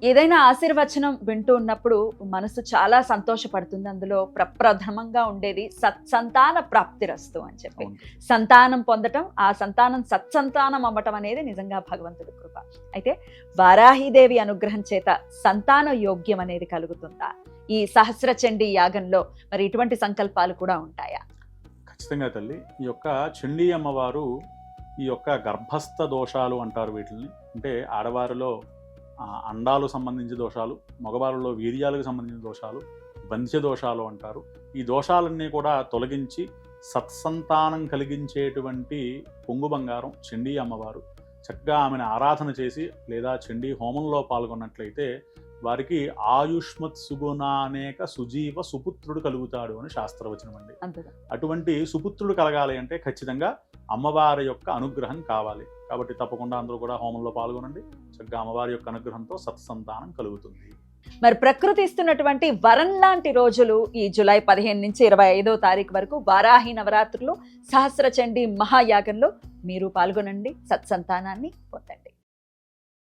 ఏదైనా ఆశీర్వచనం వింటూ ఉన్నప్పుడు మనసు చాలా సంతోషపడుతుంది. అందులో ప్రప్రథమంగా ఉండేది సత్సంతాన ప్రాప్తిరస్తు అని చెప్పి. అవును. సంతానం పొందటం, ఆ సంతానం సత్సంతానం అవ్వటం అనేది నిజంగా భగవంతుడి కృప. అయితే వారాహీదేవి అనుగ్రహం చేత సంతాన యోగ్యం అనేది కలుగుతుందా? ఈ సహస్రచండీ యాగంలో మరి ఇటువంటి సంకల్పాలు కూడా ఉంటాయా? ఖచ్చితంగా తల్లి. ఈ యొక్క చండీ అమ్మవారు ఈ యొక్క గర్భస్థ దోషాలు అంటారు వీటిని. అంటే ఆడవారిలో అండాలు సంబంధించిన దోషాలు, మగవారిలో వీర్యాలకు సంబంధించిన దోషాలు, వంధ్య దోషాలు అంటారు. ఈ దోషాలన్నీ కూడా తొలగించి సత్సంతానం కలిగించేటువంటి పొంగు బంగారం చండీ అమ్మవారు. చక్కగా ఆమెను ఆరాధన చేసి లేదా చండీ హోమంలో పాల్గొన్నట్లయితే వారికి ఆయుష్మత్ సుగుణానేక సుజీవ సుపుత్రుడు కలుగుతాడు అని శాస్త్రవచనం అండి. అటువంటి సుపుత్రుడు కలగాలి అంటే ఖచ్చితంగా అమ్మవారి యొక్క అనుగ్రహం కావాలి. కాబట్టి తప్పకుండా అందరూ కూడా హోమంలో పాల్గొనండి. చక్కగా అమ్మవారి యొక్క అనుగ్రహంతో సత్సంతానం కలుగుతుంది. మరి ప్రకృతి ఇస్తున్నటువంటి వరం లాంటి రోజులు ఈ జూలై 15 నుంచి 25వ తారీఖు వరకు వారాహి నవరాత్రులు సహస్రచండీ మహాయాగంలో మీరు పాల్గొనండి, సత్సంతానాన్ని పొందండి.